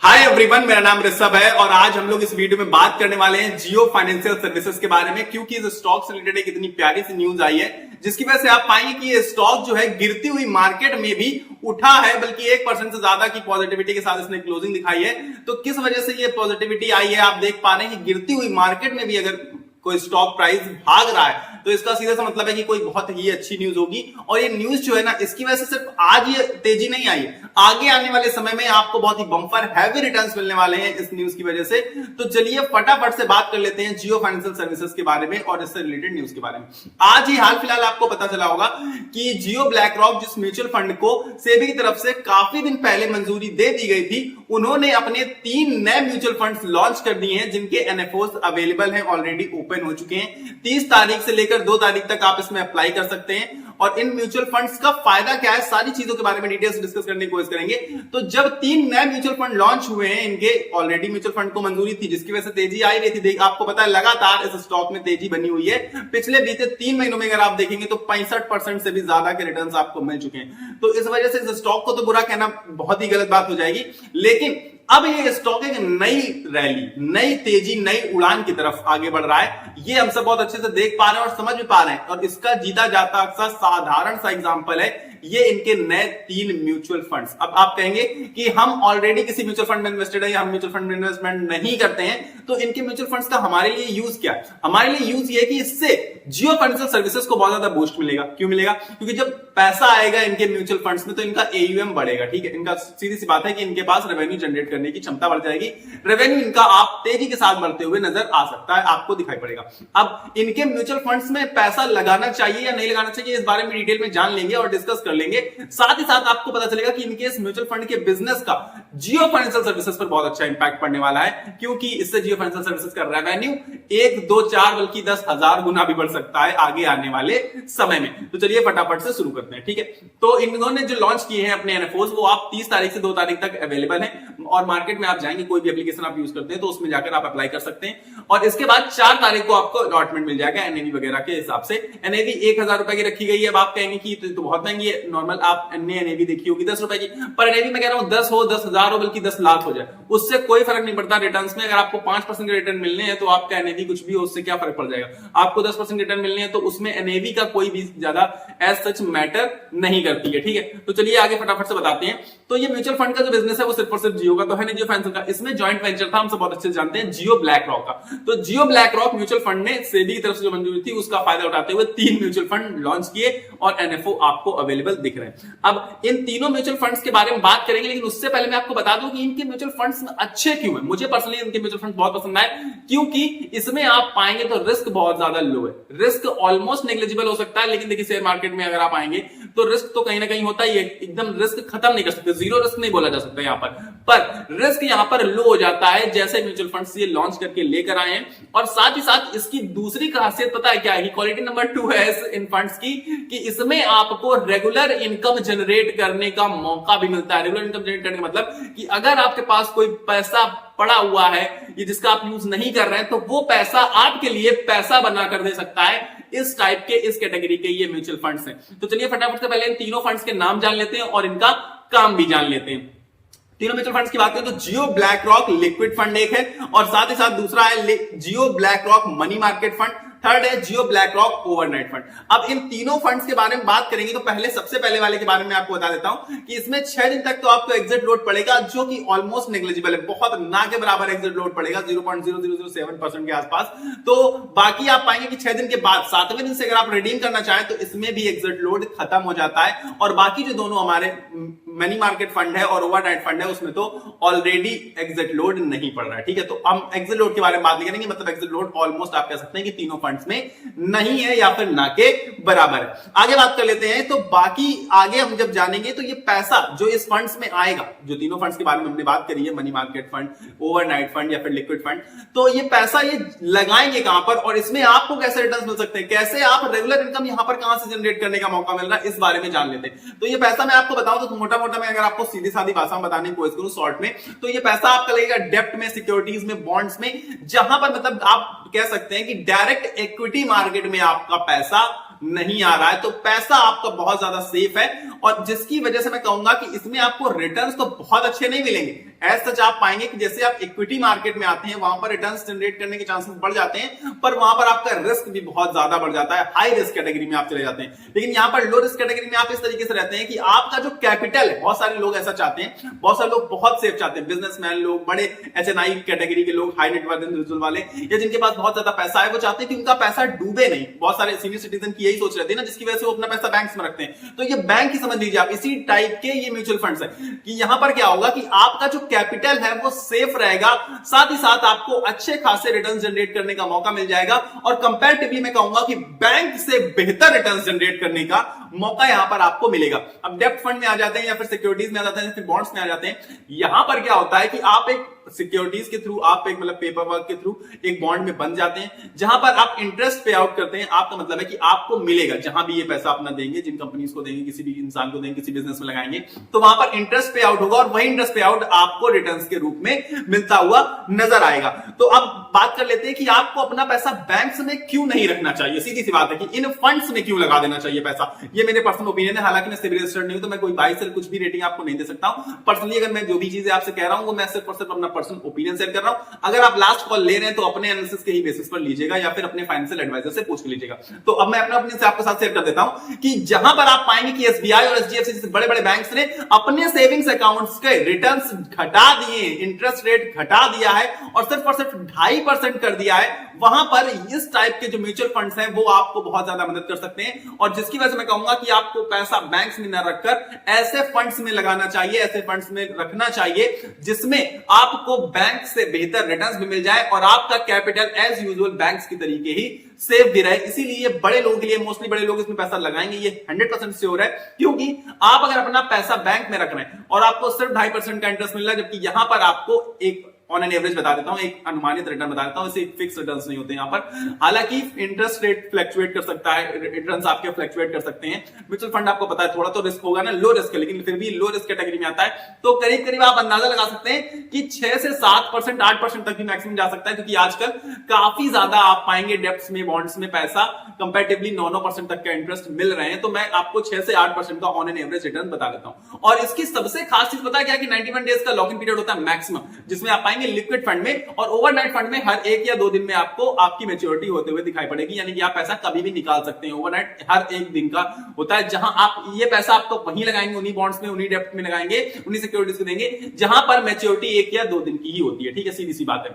Hi everyone, मेरा नाम ऋषभ है और आज हम लोग इस वीडियो में बात करने वाले हैं जियो फाइनेंशियल सर्विसेज के बारे में, क्योंकि इस स्टॉक से रिलेटेड एक इतनी प्यारी सी न्यूज आई है जिसकी वजह से आप पाएंगे कि ये स्टॉक जो है गिरती हुई मार्केट में भी उठा है, बल्कि 1% से ज्यादा की पॉजिटिविटी के साथ इसने क्लोजिंग दिखाई है। तो किस वजह से ये पॉजिटिविटी आई है आप देख पा रहे हैं कि गिरती हुई मार्केट में भी अगर कोई स्टॉक प्राइस भाग रहा है तो इसका सीधा सा मतलब है कि कोई बहुत ही अच्छी न्यूज होगी। और ये न्यूज जो है ना, इसकी वजह से सिर्फ आज ये तेजी नहीं आई, आगे आने वाले समय में आपको बहुत ही बम्पर हैवी रिटर्न्स मिलने वाले हैं इस न्यूज की वजह से। तो चलिए फटाफट से बात कर लेते हैं जियो फाइनेंशियल सर्विसेज के बारे में और इससे रिलेटेड न्यूज के बारे में। आज ही हाल फिलहाल आपको पता चला होगा कि जियो ब्लैक रॉक, जिस म्यूचुअल फंड को सेबी की तरफ से काफी दिन पहले मंजूरी दे दी गई थी, उन्होंने अपने 3 नए म्यूचुअल फंड्स लॉन्च कर दिए हैं जिनके एनएफओस अवेलेबल हैं, ऑलरेडी ओपन हो चुके हैं। 30 तारीख से लेकर 2 तारीख तक आप इसमें अप्लाई कर सकते हैं। और इन म्यूचुअल फंड्स का फायदा क्या है, सारी चीजों के बारे में डिटेल्स डिस्कस करने की कोशिश करेंगे। तो जब 3 नए म्यूचुअल फंड लॉन्च हुए हैं, इनके ऑलरेडी म्यूचुअल फंड को मंजूरी थी जिसकी वजह से तेजी आई रही थी। आपको पता है लगातार इस स्टॉक में तेजी बनी हुई है। पिछले बीते 3 महीनों में अगर आप देखेंगे तो 65% से भी ज्यादा के रिटर्न्स आपको मिल चुके हैं। तो इस वजह से इस स्टॉक को तो बुरा कहना बहुत ही गलत बात हो जाएगी, लेकिन अब ये स्टॉक एक नई रैली, नई तेजी, नई उड़ान की तरफ आगे बढ़ रहा है। ये हम सब बहुत अच्छे से देख पा रहे हैं और समझ भी पा रहे हैं। और इसका जीता जाता अक्सर साधारण सा एग्जांपल है ये इनके नए 3 म्यूचुअल फंड्स। अब आप कहेंगे कि हम ऑलरेडी किसी म्यूचुअल फंड में इन्वेस्टेड है या हम म्यूचुअल फंड में इन्वेस्टमेंट नहीं करते हैं, तो इनके म्यूचुअल फंड्स का हमारे लिए यूज क्या है? हमारे लिए यूज ये है कि इससे जियो फाइनेंशियल सर्विसेज को बहुत ज्यादा बूस्ट मिलेगा। क्यों मिलेगा? क्योंकि जब पैसा आएगा इनके म्यूचुअल फंड्स में तो इनका एयूएम बढ़ेगा। ठीक है, इनका सीधी सी बात है कि इनके पास रेवेन्यू जनरेट करने की क्षमता बढ़ जाएगी। रेवेन्यू इनका आप तेजी के साथ बढ़ते हुए नजर आ सकता है, आपको दिखाई पड़ेगा। अब इनके म्यूचुअल फंड्स में पैसा लगाना चाहिए या नहीं लगाना चाहिए, इस बारे में डिटेल में जान लेंगे और डिस्कस कर लेंगे। साथ ही साथ आपको पता चलेगा कि इनके इस म्यूचुअल फंड के बिजनेस का जियो फाइनेंशियल सर्विसेज पर बहुत अच्छा इंपैक्ट पड़ने वाला है, क्योंकि इससे जियो फाइनेंशियल सर्विसेज का रेवेन्यू 1, 2, 4 बल्कि 10,000 गुना भी बढ़ सकता है आगे आने वाले समय में। तो चलिए फटाफट से शुरू करते हैं। ठीक है, तो इन्होंने जो लॉन्च किए हैं अपने एनएफओस, वो आप 30 तारीख से 2 तारीख तक अवेलेबल है और मार्केट में आप जाएंगे, कोई भी एप्लीकेशन आप यूज करते हैं तो उसमें जाकर आप अप्लाई कर सकते हैं। और इसके बाद 4 तारीख को आपको अलॉटमेंट मिल जाएगा एनएवी वगैरह के हिसाब से। एनएवी 1,000 रुपए की रखी गई है। अब आप कहेंगे कि तो बहुत महंगी है, नॉर्मल आप एनएवी देखी होगी 10 रुपए की, पर एनएवी में कह रहा हूं 10 हो, 10,000 हो, बल्कि 10 लाख हो जाए, उससे कोई फर्क नहीं पड़ता रिटर्न्स में। अगर आपको 5% के रिटर्न मिलने हैं तो आपका एनएवी कुछ भी हो, उससे क्या फर्क पड़ जाएगा? आपको 10% रिटर्न मिलने हैं तो उसमें एनएवी का कोई भी ज्यादा एज सच मैटर नहीं करती है। ठीक है, तो चलिए आगे फटाफट से बताते हैं। तो ये म्यूचुअल फंड का जो बिजनेस है वो सिर्फ और सिर्फ जियो का तो है नहीं, जियो फाइनेंशियल का। इसमें जॉइंट वेंचर था, हम सब बहुत अच्छे से जानते हैं, जियो ब्लैक रॉक का। तो Jio black rock mutual fund ने सेबी की तरफ से जो मंजूरी थी उसका फायदा उठाते हुए 3 म्यूचुअल फंड लॉन्च किए और एनएफओ आपको अवेलेबल दिख रहे हैं। अब इन तीनों म्यूचुअल फंड्स के बारे में बात करेंगे, लेकिन उससे पहले मैं आपको बता दूं कि इनके म्यूचुअल फंड्स अच्छे क्यों हैं। मुझे पर्सनली इनके म्यूचुअल फंड बहुत पसंद आए, क्योंकि इसमें आप पाएंगे तो रिस्क बहुत ज्यादा लो है। रिस्क ऑलमोस्ट नेग्लिजिबल हो सकता है, लेकिन देखिए शेयर मार्केट में अगर आप आएंगे तो रिस्क तो कहीं ना कहीं होता ही है। एकदम रिस्क खत्म नहीं कर सकते, जीरो रिस्क नहीं बोला जा सकता यहाँ पर रिस्क यहाँ पर लो हो जाता है जैसे म्यूचुअल फंड्स ये लॉन्च करके लेकर आए हैं। और साथ ही साथ इसकी दूसरी खासियत पता है क्या है? क्वालिटी नंबर 2 है इन फंड्स की कि इसमें आपको रेगुलर इनकम जनरेट करने का मौका भी मिलता है। रेगुलर इनकम जनरेट करने का मतलब कि अगर आपके पास कोई पैसा पड़ा हुआ है ये जिसका आप यूज नहीं कर रहे हैं, तो वो पैसा आपके लिए पैसा बना कर दे सकता है। इस टाइप के, इस कैटेगरी के ये म्यूचुअल फंड्स हैं। तो चलिए फटाफट से पहले इन तीनों फंड्स के नाम जान लेते हैं और इनका काम भी जान लेते हैं। तीनों म्यूचुअल फंड्स की बात करें तो Jio BlackRock liquid fund एक है और साथ ही साथ दूसरा है Jio BlackRock money market fund, third है Jio BlackRock overnight fund. अब इन तीनों फंड्स के बारे में बात करेंगे तो पहले सबसे पहले वाले के बारे में आपको बता देता हूं कि इसमें 6 दिन तक तो आपको एग्जिट लोड पड़ेगा, जो कि ऑलमोस्ट नेग्लिजिबल है, बहुत ना के बराबर एग्जिट लोड पड़ेगा, 0.0007% के आसपास। तो बाकी आप पाएंगे कि 6 दिन के बाद 7वें दिन से अगर आप रिडीम करना चाहें तो इसमें भी एग्जिट लोड खत्म हो जाता है। और बाकी जो दोनों हमारे मनी मार्केट फंड है और ओवरनाइट फंड है उसमें तो ऑलरेडी एग्जिट लोड नहीं पड़ रहा है। ठीक है, तो हम एग्जिट लोड के बारे में बात नहीं करेंगे, मतलब एग्जिट लोड ऑलमोस्ट आप कह सकते हैं कि तीनों फंड्स में नहीं है या फिर ना के बराबर है। आगे बात कर लेते हैं। तो बाकी आगे हम जब जानेंगे तो ये पैसा जो इस फंड्स में आएगा, जो तीनों फंड्स के बारे में हमने बात करी है, money market fund, overnight fund या फिर लिक्विड फंड, तो ये पैसा ये लगाएंगे कहां पर और इसमें आपको कैसे रिटर्न्स मिल सकते हैं, कैसे आप रेगुलर इनकम यहां पर कहां से जनरेट करने का मौका मिल रहा है, इस बारे में जान लेते हैं। तो ये पैसा मैं आपको बताऊं तो मोटा मोटा मैं अगर आपको सीधी सादी भाषा में बताने की कोशिश करूं शॉर्ट में, तो ये पैसा आपका लगेगा डेप्ट में, सिक्योरिटीज में, बॉन्ड्स में, जहां पर मतलब आप कह सकते हैं कि डायरेक्ट इक्विटी मार्केट में आपका पैसा नहीं आ रहा है, तो पैसा आपका बहुत ज्यादा सेफ है। और जिसकी वजह से मैं कहूंगा कि इसमें आपको रिटर्न्स तो बहुत अच्छे नहीं मिलेंगे। एज सच आप पाएंगे कि जैसे आप इक्विटी मार्केट में आते हैं वहां पर रिटर्न्स जनरेट करने के चांसेस बढ़ जाते हैं, पर वहां पर आपका रिस्क भी बहुत ज्यादा बढ़ जाता है, हाई रिस्क कैटेगरी में आप चले जाते हैं। लेकिन यहां पर लो रिस्क कैटेगरी में आप इस तरीके से रहते हैं कि आपका जो कैपिटल है, बहुत सारे लोग ऐसा चाहते हैं, बहुत सारे लोग बहुत सेफ चाहते हैं, बिजनेसमैन लोग, बड़े एचएनआई कैटेगरी के लोग, हाई नेटवर्थ इंडिविजुअल वाले, या जिनके पास बहुत ज्यादा पैसा है, वो चाहते हैं कि उनका पैसा डूबे नहीं। बहुत सारे सीनियर सिटीजन की यही सोच रहती है ना, जिसकी वजह से वो अपना पैसा बैंक्स में रखते हैं। तो ये बैंक ही समझ लीजिए आप, इसी टाइप के ये म्यूचुअल फंड्स है कि यहां पर क्या होगा कि आपका जो कैपिटल है वो सेफ रहेगा, साथ ही साथ आपको अच्छे खासे रिटर्न्स जनरेट करने का मौका मिल जाएगा, और कंपैरेटिवली मैं कहूंगा कि बैंक से बेहतर रिटर्न्स जनरेट करने का मौका यहां पर आपको मिलेगा। अब डेब्ट फंड में आ जाते हैं, या फिर सिक्योरिटीज में आ जाते हैं, या फिर बॉन्ड्स में आ जाते हैं। यहां पर क्या होता है कि आप एक सिक्योरिटीज के थ्रू, आप एक मतलब पेपर वर्क के थ्रू एक बॉन्ड में बन जाते हैं, जहां पर आप इंटरेस्ट पे आउट करते हैं। आपका मतलब है कि आपको मिलेगा, जहां भी ये पैसा अपना देंगे, जिन कंपनीज को देंगे, किसी भी इंसान को देंगे, किसी बिजनेस में लगाएंगे, तो वहां पर इंटरेस्ट पे आउट होगा, और वही इंटरेस्ट पे आउट आपको रिटर्न्स के रूप में मिलता हुआ नजर आएगा। तो अब बात कर लेते हैं कि आपको अपना पैसा बैंक्स में क्यों नहीं रखना चाहिए। सीधी सी बात है कि इन फंड्स में क्यों लगा देना चाहिए पैसा। ये मेरे पर्सनल ओपिनियन है, हालांकि मैं सिविल रजिस्टर्ड नहीं हूं, तो मैं कोई बाई सेल कुछ भी रेटिंग आपको नहीं दे सकता हूं। पर्सनली अगर मैं जो भी चीजें आपसे कह रहा हूं वो मैं सिर्फ और सिर्फ अपना पर्सनल ओपिनियन शेयर कर रहा हूं। अगर आप लास्ट कॉल ले रहे हैं तो अपने एनालिसिस के ही बेसिस पर लीजिएगा, या फिर अपने फाइनेंशियल एडवाइजर से पूछ लीजिएगा। तो अब मैं अपना ओपिनियन से आपके साथ शेयर कर देता हूं कि जहां पर आप पाएंगे कि एसबीआई और एचडीएफसी जैसे बड़े बड़े बैंक्स ने अपने सेविंग्स अकाउंट्स के रिटर्न्स घटा दिए, इंटरेस्ट रेट घटा दिया है, और सिर्फ 2.5% कर दिया है, वहां पर इस टाइप के जो म्यूचुअल फंड्स हैं वो आपको बहुत ज्यादा मदद कर सकते हैं। और जिसकी वजह से मैं कहूंगा कि आपको पैसा बैंक्स में न रखकर ऐसे फंड्स में लगाना चाहिए, ऐसे फंड्स में रखना चाहिए जिसमें आपको बैंक से बेहतर रिटर्न्स भी मिल जाए, और आपका कैपिटल एज यूजुअल बैंक्स की तरीके ही सेफ भी रहे। इसीलिए बड़े लोगों के लिए, मोस्टली बड़े लोग इसमें पैसा लगाएंगे, ये 100% श्योर है। क्योंकि आप अगर अपना पैसा बैंक में रख रहे हैं और आपको सिर्फ 2.5% का इंटरेस्ट मिल रहा है, जबकि यहां पर आपको एक ऑन एन एवरेज बता देता हूं, एक अनुमानित रिटर्न बता देता हूं, इसे फिक्स रिटर्न्स नहीं होते यहां पर। हालांकि इंटरेस्ट रेट फ्लक्चुएट कर सकता है, रिटर्न्स आपके फ्लक्चुएट कर सकते हैं। म्यूचुअल फंड आपको पता है थोड़ा तो रिस्क होगा ना, लो रिस्क है, लेकिन फिर भी लो रिस्क कैटेगरी में आता है। तो करीब करीब आप अंदाजा लगा सकते हैं कि 6 से 7%, 8% तक भी मैक्सिमम जा सकता है, क्योंकि आजकल काफी ज्यादा आप पाएंगे डेब्ट्स में, बॉन्ड्स में पैसा कंपैरेटिवली 9% तक का इंटरेस्ट मिल रहे हैं। तो मैं आपको 6 से 8% का ऑन एन एवरेज रिटर्न बता देता हूं। और इसकी सबसे खास चीज पता है क्या कि 91 डेज का लॉक इन पीरियड होता है मैक्सिमम, जिसमें आप पाएंगे लिक्विड फंड में, और ओवरनाइट फंड में हर 1 या 2 दिन में आपको आपकी मैच्योरिटी होते हुए दिखाई पड़ेगी। यानी कि आप पैसा कभी भी निकाल सकते हैं, ओवरनाइट हर 1 दिन का होता है, जहां आप ये पैसा आप तो वहीं लगाएंगे, उन्हीं बॉन्ड्स में, उन्हीं डेब्ट में लगाएंगे, उन्हीं सिक्योरिटीज को देंगे, जहां पर मैच्योरिटी 1 या 2 दिन की ही होती है। ठीक है, सीधी सी बात है।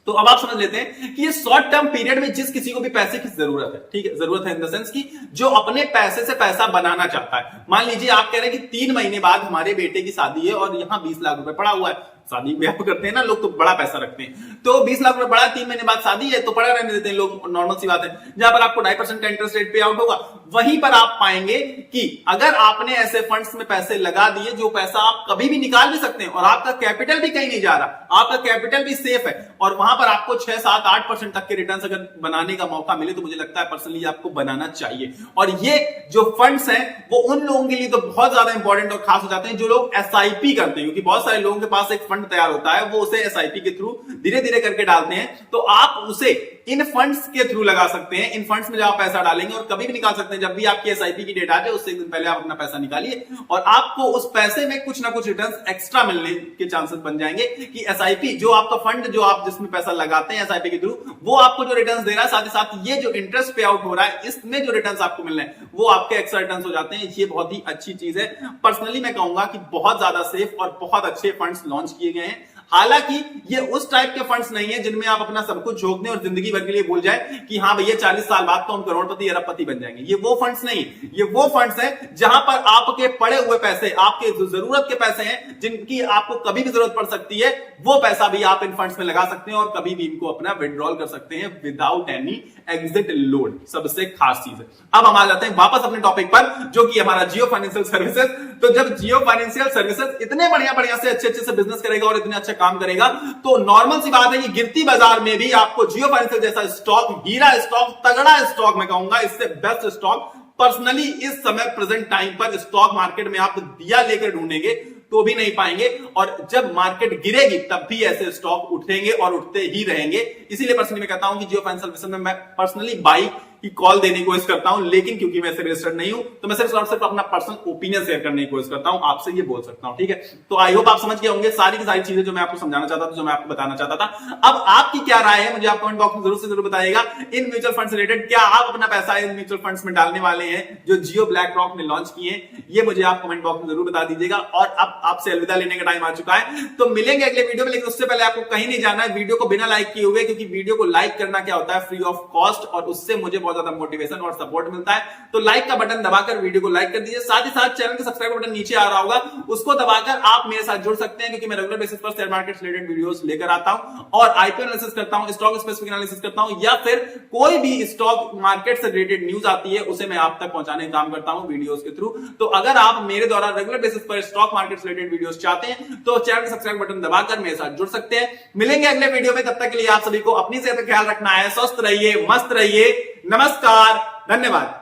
तो अब आप समझ लेते हैं कि ये शॉर्ट टर्म पीरियड में जिस किसी को भी पैसे की जरूरत है, ठीक है, जरूरत है इन द सेंस की जो अपने पैसे से पैसा बनाना चाहता है। मान लीजिए आप कह रहे हैं कि 3 महीने बाद हमारे बेटे की शादी है और यहां 20 लाख रुपए पड़ा हुआ है। शादी ब्याह करते हैं ना लोग, तो बड़ा पैसा रखते हैं, तो 20 लाख रुपए पड़ा, 3 महीने बाद शादी है, तो पड़ा रहने देते हैं लोग, नॉर्मल सी बात है। जहां पर आपको 2.5% का इंटरेस्ट रेट पे आउट होगा, वहीं पर आप पाएंगे कि अगर आपने ऐसे फंड्स में पैसे लगा दिए, जो पैसा आप कभी भी निकाल भी सकते हैं, और आपका कैपिटल भी कहीं नहीं जा रहा, आपका कैपिटल भी सेफ है, और वहां पर आपको 6, 7, 8% तक के रिटर्न अगर बनाने का मौका मिले, तो मुझे लगता है पर्सनली आपको बनाना चाहिए। और ये जो फंड्स हैं वो उन लोगों के लिए तो बहुत ज्यादा इंपॉर्टेंट और खास हो जाते हैं जो लोग एसआईपी करते हैं, क्योंकि बहुत सारे लोगों के पास एक फंड तैयार होता है, वो उसे एसआईपी के थ्रू धीरे धीरे करके डालते हैं। तो आप उसे इन फंड्स के थ्रू लगा सकते हैं। इन फंड्स में जब आप पैसा डालेंगे, और कभी भी निकाल सकते हैं, जब भी आपकी एसआईपी की डेट आ जाए उससे एक दिन पहले आप अपना पैसा निकालिए, और आपको उस पैसे में कुछ ना कुछ रिटर्न्स एक्स्ट्रा मिलने के चांसेस बन जाएंगे। कि एसआईपी जो आपका फंड, जो आप जिसमें पैसा लगाते हैं एसआईपी के थ्रू, वो आपको जो रिटर्न्स दे रहा है, साथ ही साथ ये जो इंटरेस्ट पे आउट हो रहा है, इसमें जो रिटर्न्स आपको मिल रहे हैं वो आपके एक्स्ट्रा रिटर्न्स हो जाते हैं। ये बहुत ही अच्छी चीज है। पर्सनली मैं कहूंगा कि बहुत ज्यादा सेफ और बहुत अच्छे फंड्स लॉन्च किए गए हैं। हालांकि ये उस टाइप के फंड्स नहीं है जिनमें आप अपना सब कुछ झोंक दें और जिंदगी भर के लिए भूल जाए कि हाँ भैया 40 साल बाद तो हम करोड़पति अरबपति बन जाएंगे। ये वो फंड्स नहीं, ये वो फंड्स हैं जहां पर आपके पड़े हुए पैसे, आपके जो जरूरत के पैसे हैं, जिनकी आपको कभी भी जरूरत पड़ सकती है, वो पैसा भी आप इन फंड्स में लगा सकते हैं और कभी भी इनको अपना विड्रॉल कर सकते हैं विदाउट एनी एग्जिट लोड। सबसे खास चीज है। अब हम आ जाते हैं वापस अपने टॉपिक पर, जो कि हमारा जियो फाइनेंशियल सर्विसेज। तो जब जियो फाइनेंशियल सर्विसेज इतने बढ़िया से अच्छे से बिजनेस करेगा और इतने अच्छा काम करेगा, तो नॉर्मल सी बात है कि गिरती बाजार में भी आपको जियो फाइनेंशियल जैसा स्टॉक, हीरा स्टॉक, तगड़ा स्टॉक, मैं कहूंगा इससे बेस्ट स्टॉक पर्सनली इस समय प्रेजेंट टाइम पर स्टॉक मार्केट में आप दिया लेकर ढूंढेंगे तो भी नहीं पाएंगे। और जब मार्केट गिरेगी तब भी ऐसे स्टॉक उठेंगे और उठते ही रहेंगे। इसीलिए पर्सनली मैं कहता हूं कि जियो फाइनेंशियल सर्विसेज में मैं पर्सनली बाई की कॉल देने की कोशिश करता हूं, लेकिन क्योंकि मैं इससे रजिस्टर्ड नहीं हूं तो मैं सिर्फ और सिर्फ अपना पर्सनल ओपिनियन शेयर करने की कोशिश करता हूं, आपसे ये बोल सकता हूं। ठीक है, तो आई होप आप समझ गए होंगे सारी की सारी चीजें जो मैं आपको समझाना चाहता था, जो मैं आपको बताना चाहता था। अब आपकी क्या राय है मुझे आप कमेंट बॉक्स में जरूर से जरूर बताइएगा इन म्यूचुअल फंड से रिलेटेड। क्या आप अपना पैसा इन म्यूचुअल फंड्स में डालने वाले हैं जो जियो ब्लैक रॉक ने लॉन्च किए, ये मुझे आप कमेंट बॉक्स में जरूर बता दीजिएगा। और अब आपसे अलविदा लेने का टाइम आ चुका है, तो मिलेंगे अगले वीडियो में, लेकिन उससे पहले आपको कहीं नहीं जाना है वीडियो को बिना लाइक किए हुए, क्योंकि वीडियो को लाइक करना क्या होता है, फ्री ऑफ कॉस्ट, और उससे मुझे बहुत ज्यादा मोटिवेशन और सपोर्ट मिलता है। तो लाइक का बटन दबाकर वीडियो को लाइक कर दीजिए, साथ ही साथ चैनल का सब्सक्राइब बटन नीचे आ रहा होगा, उसको दबाकर आप मेरे साथ जुड़ सकते हैं, क्योंकि मैं रेगुलर बेसिस पर शेयर मार्केट से रिलेटेड वीडियोस लेकर आता हूं और आईपीओ एनालिसिस करता हूं, स्टॉक स्पेसिफिक एनालिसिस करता हूं, या फिर कोई भी स्टॉक मार्केट से रिलेटेड न्यूज आती है उसे मैं आप तक पहुंचाने का काम करता हूं वीडियोस के थ्रू। तो अगर आप मेरे द्वारा रेगुलर बेसिस पर स्टॉक मार्केट से रिलेटेड वीडियोस चाहते हैं तो चैनल का सब्सक्राइब बटन दबाकर मेरे साथ जुड़ सकते हैं। मिलेंगे अगले वीडियो में, तब तक के लिए आप सभी को अपनी सेहत का ख्याल रखना है, स्वस्थ रहिए, मस्त रहिए, नमस्कार, धन्यवाद।